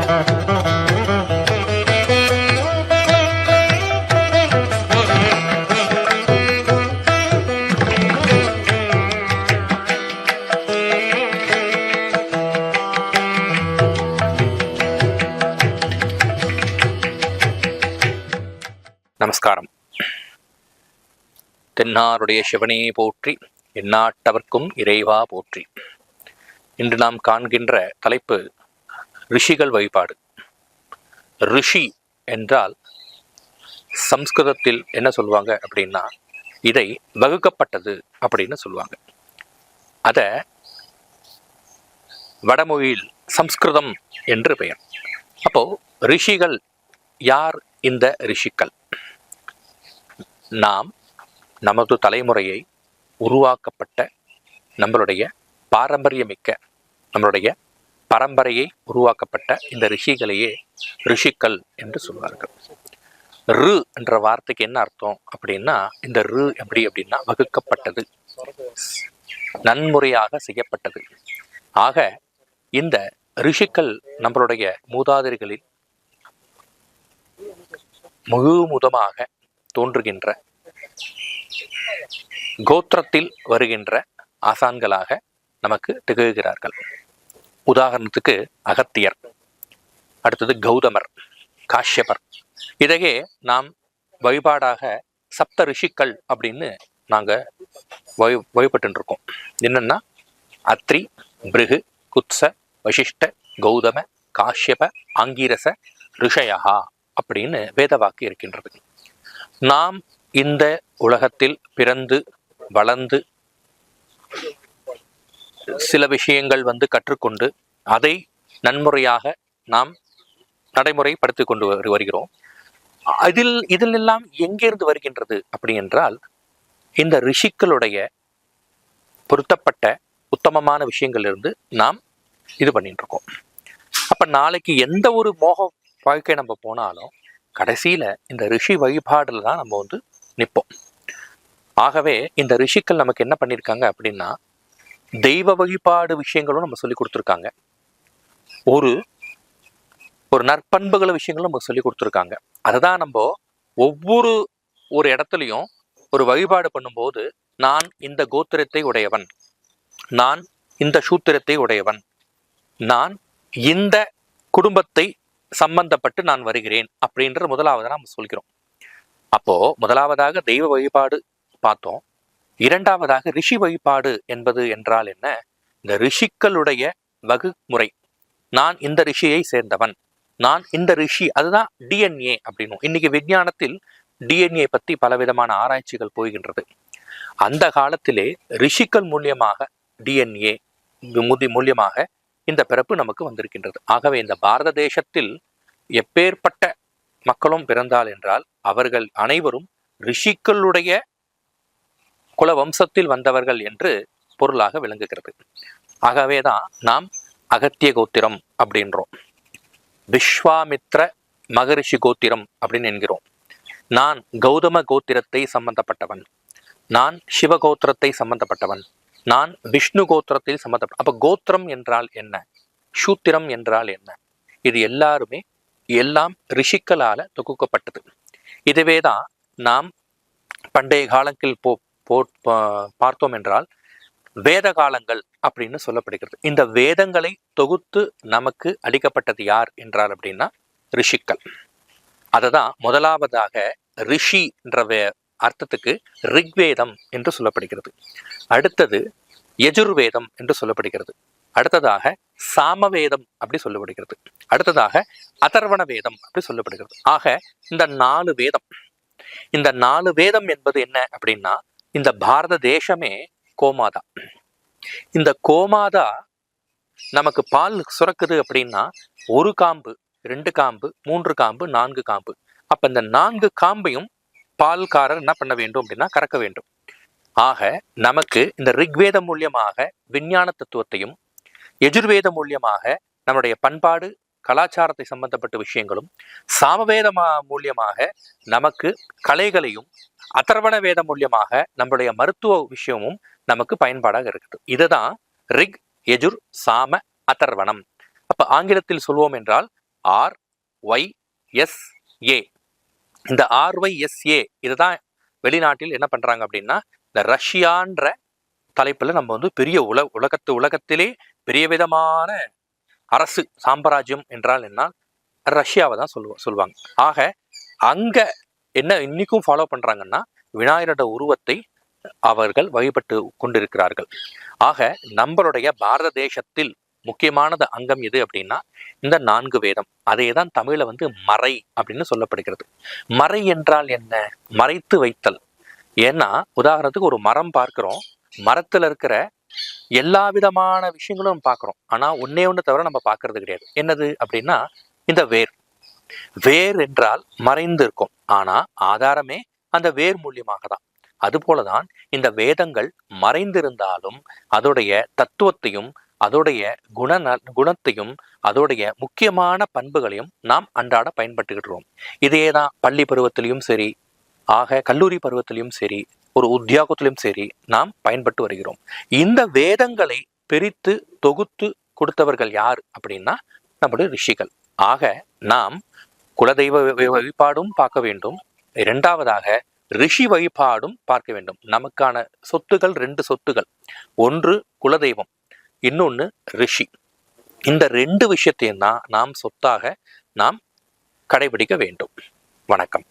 நமஸ்காரம். தென்னாருடைய சிவனே போற்றி, எந்நாட்டவர்க்கும் இறைவா போற்றி. இன்று நாம் காண்கின்ற தலைப்பு ரிஷிகள் வழிபாடு. ரிஷி என்றால் சம்ஸ்கிருதத்தில் என்ன சொல்லுவாங்க அப்படின்னா, இதை வகுக்கப்பட்டது அப்படின்னு சொல்லுவாங்க. அத வடமொழியில் சம்ஸ்கிருதம் என்று பெயர். அப்போ ரிஷிகள் யார்? இந்த ரிஷிகள் நாம் நமது தலைமுறையை உருவாக்கப்பட்ட நம்மளுடைய பாரம்பரியமிக்க நம்மளுடைய பரம்பரையை உருவாக்கப்பட்ட இந்த ரிஷிகளையே ரிஷிகள் என்று சொல்வார்கள். ரு என்ற வார்த்தைக்கு என்ன அர்த்தம் அப்படின்னா, இந்த ரு எப்படி அப்படின்னா வகுக்கப்பட்டது, நன்முறையாக செய்யப்பட்டது. ஆக இந்த ரிஷிகள் நம்மளுடைய மூதாதையர்களில் முழுமுதமாக தோன்றுகின்ற கோத்திரத்தில் வருகின்ற ஆசான்களாக நமக்கு திகழ்கிறார்கள். உதாரணத்துக்கு அகத்தியர், அடுத்தது கௌதமர், காஷ்யபர். இதையே நாம் வழிபாடாக சப்த ரிஷிகள் அப்படின்னு நாங்க வழிபட்டு இருக்கோம். என்னன்னா அத்ரி, பிருகு, குத்ச, வசிஷ்ட, கௌதம, காஷ்யப, ஆங்கீரச, ரிஷயா அப்படின்னு வேத வாக்கு இருக்கின்றது. நாம் இந்த உலகத்தில் பிறந்து வளர்ந்து சில விஷயங்கள் கற்றுக்கொண்டு அதை நன்முறையாக நாம் நடைமுறைப்படுத்தி கொண்டு வருகிறோம். இதிலெல்லாம் எங்கிருந்து வருகின்றது அப்படி என்றால், இந்த ரிஷிகளுடைய பொருத்தப்பட்ட உத்தமமான விஷயங்கள் இருந்து நாம் இது பண்ணிட்டு இருக்கோம். அப்ப நாளைக்கு எந்த ஒரு மோக வாழ்க்கை நம்ம போனாலும் கடைசியில இந்த ரிஷி வழிபாடுல தான் நம்ம நிற்போம். ஆகவே இந்த ரிஷிகள் நமக்கு என்ன பண்ணியிருக்காங்க அப்படின்னா, தெய்வ வழிபாடு விஷயங்களும் நம்ம சொல்லி கொடுத்துருக்காங்க. ஒரு நற்பண்புகள விஷயங்களும் நமக்கு சொல்லி கொடுத்துருக்காங்க. அதுதான் நம்ம ஒரு இடத்துலையும் ஒரு வழிபாடு பண்ணும்போது, நான் இந்த கோத்திரத்தை உடையவன், நான் இந்த சூத்திரத்தை உடையவன், நான் இந்த குடும்பத்தை சம்பந்தப்பட்டு நான் வருகிறேன் அப்படின்ற முதலாவதாக நம்ம சொல்கிறோம். அப்போ முதலாவதாக தெய்வ வழிபாடு பார்த்தோம். இரண்டாவதாக ரிஷி வழிபாடு என்பது என்றால் என்ன? இந்த ரிஷிகளுடைய வகுமுறை. நான் இந்த ரிஷியை சேர்ந்தவன், நான் இந்த ரிஷி, அதுதான் டிஎன்ஏ அப்படின்னும். இன்னைக்கு விஞ்ஞானத்தில் டிஎன்ஏ பத்தி பலவிதமான ஆராய்ச்சிகள் போகின்றது. அந்த காலத்திலே ரிஷிகள் மூலியமாக டிஎன்ஏ மூலியமாக இந்த பிறப்பு நமக்கு வந்திருக்கின்றது. ஆகவே இந்த பாரத தேசத்தில் எப்பேற்பட்ட மக்களும் பிறந்தால் என்றால் அவர்கள் அனைவரும் ரிஷிகளுடைய குல வம்சத்தில் வந்தவர்கள் என்று பொருளாக விளங்குகிறது. ஆகவேதான் நாம் அகத்திய கோத்திரம் அப்படின்றோம், விஸ்வாமித்ர மகரிஷி கோத்திரம் அப்படின்னு என்கிறோம். நான் கௌதம கோத்திரத்தை சம்பந்தப்பட்டவன், நான் சிவகோத்திரத்தை சம்பந்தப்பட்டவன், நான் விஷ்ணு கோத்திரத்தில் சம்பந்தப்பட்ட. அப்ப கோத்திரம் என்றால் என்ன, சூத்திரம் என்றால் என்ன? இது எல்லாம் ரிஷிக்களால தொகுக்கப்பட்டது. இதுவேதான் நாம் பண்டைய காலத்தில் பார்த்தோம் என்றால் வேத காலங்கள் அப்படின்னு சொல்லப்படுகிறது. இந்த வேதங்களை தொகுத்து நமக்கு அளிக்கப்பட்டது யார் என்றால் அப்படின்னா ரிஷிக்கள். அததான் முதலாவதாக ரிஷி என்ற அர்த்தத்துக்கு ரிக்வேதம் என்று சொல்லப்படுகிறது. அடுத்தது யஜுர்வேதம் என்று சொல்லப்படுகிறது. அடுத்ததாக சாமவேதம் அப்படி சொல்லப்படுகிறது. அடுத்ததாக அதர்வண வேதம் அப்படி சொல்லப்படுகிறது. ஆக இந்த 4 வேதம், இந்த 4 வேதம் என்பது என்ன அப்படின்னா, இந்த பாரத தேசமே கோமாதா. இந்த கோமாதா நமக்கு பால் சுரக்குது அப்படின்னா 1 காம்பு, 2 காம்பு, 3 காம்பு, 4 காம்பு. அப்ப இந்த 4 காம்பையும் பால்காரர் என்ன பண்ண வேண்டும் அப்படின்னா கறக்க வேண்டும். ஆக நமக்கு இந்த ரிக்வேதம் மூலியமாக விஞ்ஞான தத்துவத்தையும், யஜுர்வேத மூலியமாக நம்முடைய பண்பாடு கலாச்சாரத்தை சம்பந்தப்பட்ட விஷயங்களும், சாமவேத மூலியமாக நமக்கு கலைகளையும், அதர்வண வேதம் மூலியமாக நம்முடைய மருத்துவ விஷயமும் நமக்கு பயன்பாடாக இருக்குது. இதுதான் ரிக், யஜுர், சாம, அதர்வணம். அப்ப ஆங்கிலத்தில் சொல்வோம் என்றால் RYSA. இந்த RYSA இதுதான் வெளிநாட்டில் என்ன பண்றாங்க அப்படின்னா, இந்த ரஷ்யான்ற தலைப்புல நம்ம வந்து பெரிய உலகத்திலே பெரிய விதமான அரசு சாம்ராஜ்யம் என்றால் என்ன, ரஷ்யாவை தான் சொல்லுவாங்க. ஆக அங்க என்ன இன்னைக்கும் ஃபாலோ பண்றாங்கன்னா, விநாயகரோட உருவத்தை அவர்கள் வழிபட்டு கொண்டிருக்கிறார்கள். ஆக நம்மளுடைய பாரத தேசத்தில் முக்கியமானது அங்கம் எது அப்படின்னா இந்த 4 வேதம். அதேதான் தமிழ்ல வந்து மறை அப்படின்னு சொல்லப்படுகிறது. மறை என்றால் என்ன? மறைத்து வைத்தல். ஏன்னா உதாரணத்துக்கு ஒரு மரம் பார்க்கிறோம், மரத்துல இருக்கிற எல்லா விதமான விஷயங்களும் நம்ம பார்க்கிறோம். ஆனா ஒன்னே ஒண்ணு தவிர நம்ம பார்க்கறது கிடையாது. என்னது அப்படின்னா இந்த வேர். வேர் என்றால் மறைந்து இருக்கும், ஆனா ஆதாரமே அந்த வேர் மூலியமாக தான். அதுபோலதான் இந்த வேதங்கள் மறைந்திருந்தாலும் அதோடைய தத்துவத்தையும் அதோடைய குணத்தையும் அதோடைய முக்கியமான பண்புகளையும் நாம் அன்றாட பயன்படுத்திக்கிட்டுறோம். இதேதான் பள்ளி பருவத்திலையும் சரி, ஆக கல்லூரி பருவத்திலையும் சரி, ஒரு உத்தியோகத்திலும் சரி நாம் பயன்பட்டு வருகிறோம். இந்த வேதங்களை பிரித்து தொகுத்து கொடுத்தவர்கள் யார் அப்படின்னா நம்முடைய ரிஷிகள். ஆக நாம் குலதெய்வ வழிபாடும் பார்க்க வேண்டும், இரண்டாவதாக ரிஷி வழிபாடும் பார்க்க வேண்டும். நமக்கான சொத்துகள் 2 சொத்துகள், ஒன்று குலதெய்வம், இன்னொன்னு ரிஷி. இந்த 2 விஷயத்தையும் தான் நாம் சொத்தாக நாம் கடைபிடிக்க வேண்டும். வணக்கம்.